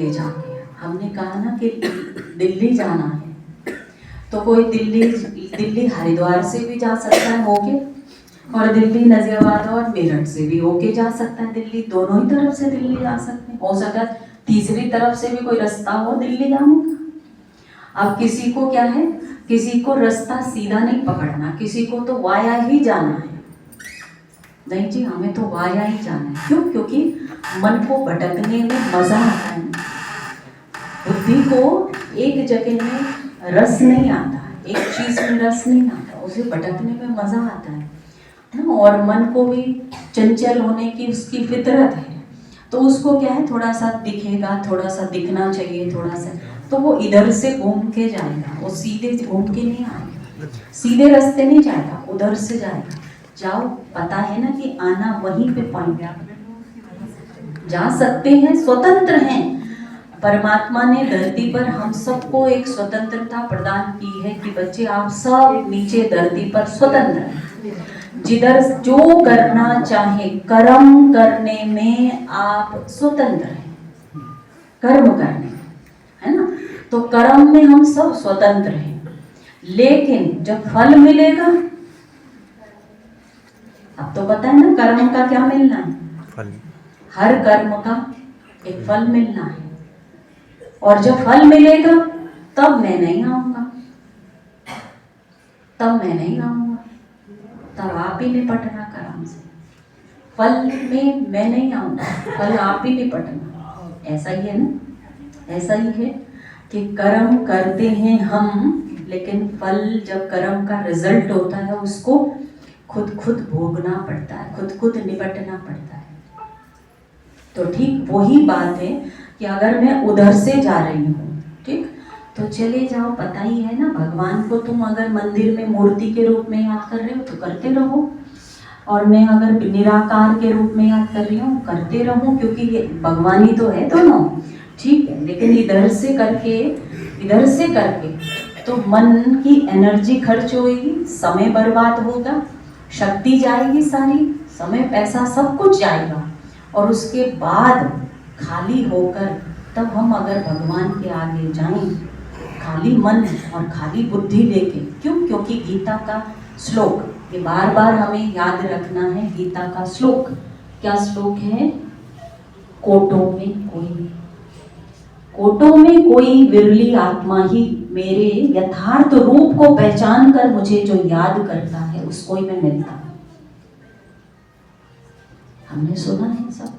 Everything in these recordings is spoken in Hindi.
ले जाके, हमने कहा ना कि दिल्ली जाना है तो कोई दिल्ली हरिद्वार से भी जा सकता है होके, और दिल्ली नाजियाबाद और मेरठ से भी होके जा सकता है। दिल्ली दोनों ही तरफ से दिल्ली जा सकते हैं, हो सकता है तीसरी तरफ से भी कोई रास्ता हो दिल्ली जाने का। अब किसी को क्या है, किसी को रास्ता सीधा नहीं पकड़ना, किसी को तो वाया ही जाना है। नहीं जी, हमें तो वाया ही जाना है। क्यों? क्योंकि मन को भटकने में मजा आता है। बुद्धि को एक जगह में रस नहीं आता, एक चीज में रस नहीं आता, उसे भटकने में मजा आता है। और मन को भी चंचल होने की उसकी फितरत है, तो उसको क्या है, थोड़ा सा दिखेगा, थोड़ा सा दिखना चाहिए, थोड़ा सा, तो वो इधर से घूम के जाएगा, वो सीधे घूम के नहीं आएगा, सीधे रास्ते नहीं जाएगा, उधर से जाएगा। जाओ, पता है ना कि आना वहीं पे पॉइंट, जा सकते हैं, स्वतंत्र हैं। परमात्मा ने धरती पर हम सबको एक स्वतंत्रता प्रदान की है कि बच्चे आप सब नीचे धरती पर स्वतंत्र हैं। जिधर जो करना चाहे, कर्म करने में आप स्वतंत्र हैं, कर्म करने, है ना। तो कर्म में हम सब स्वतंत्र हैं, लेकिन जब फल मिलेगा, अब तो पता है ना कर्म का क्या मिलना है, फल। हर कर्म का एक फल मिलना है, और जब फल मिलेगा तब मैं नहीं आऊंगा, तब मैं नहीं आऊंगा, तब आप ही निपटना कर्म से। फल में मैं नहीं आऊंगा, फल आप ही निपटना। ऐसा ही है ना, ऐसा ही है कि कर्म करते हैं हम, लेकिन फल जब कर्म का रिजल्ट होता है उसको खुद भोगना पड़ता है, खुद निपटना पड़ता है। तो ठीक वही बात है कि अगर मैं उधर से जा रही हूँ, ठीक, तो चले जाओ, पता ही है ना, भगवान को तुम अगर मंदिर में मूर्ति के रूप में याद कर रहे हो तो करते रहो, और मैं अगर निराकार के रूप में याद कर रही हूँ करते रहो, क्योंकि ये भगवान ही तो है दोनों, ठीक है। लेकिन इधर से करके तो मन की एनर्जी खर्च होगी, समय बर्बाद होगा, शक्ति जाएगी सारी, समय पैसा सब कुछ जाएगा, और उसके बाद खाली होकर तब हम अगर भगवान के आगे जाएं, खाली मन और खाली बुद्धि लेके। क्यों? क्योंकि गीता का श्लोक, ये बार बार हमें याद रखना है, गीता का श्लोक, क्या श्लोक है, कोटों में कोई विरली आत्मा ही मेरे यथार्थ रूप को पहचान कर मुझे जो याद करता है उसको ही मैं मिलता हूं। हमने सुना है सब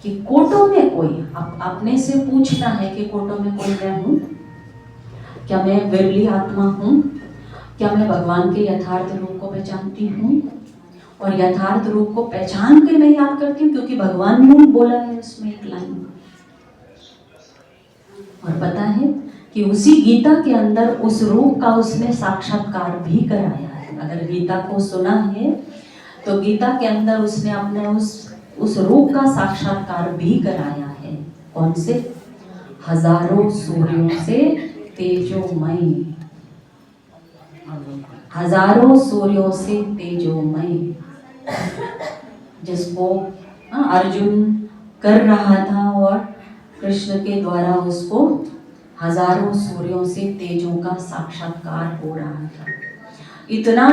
कि कोटों में कोई, अपने से पूछना है कि कोटों में कोई मैं हूं क्या, मैं विरली आत्मा हूं क्या, मैं भगवान के यथार्थ रूप को पहचानती हूँ, और यथार्थ रूप को पहचान के मैं याद करती हूँ, क्योंकि भगवान ने बोला है उसमें एक लाइन। और पता है कि उसी गीता के अंदर उस रूप का उसने साक्षात्कार भी कराया है। अगर गीता को सुना है तो गीता के अंदर उसने अपने उस रूप का साक्षात्कार भी कराया है। कौन से? हजारों सूर्यों से तेजोमय, हजारों सूर्यों से तेजोमय, जिसको अर्जुन कर रहा था और कृष्ण के द्वारा उसको हजारों सूर्यों से तेजों का साक्षात्कार हो रहा था। इतना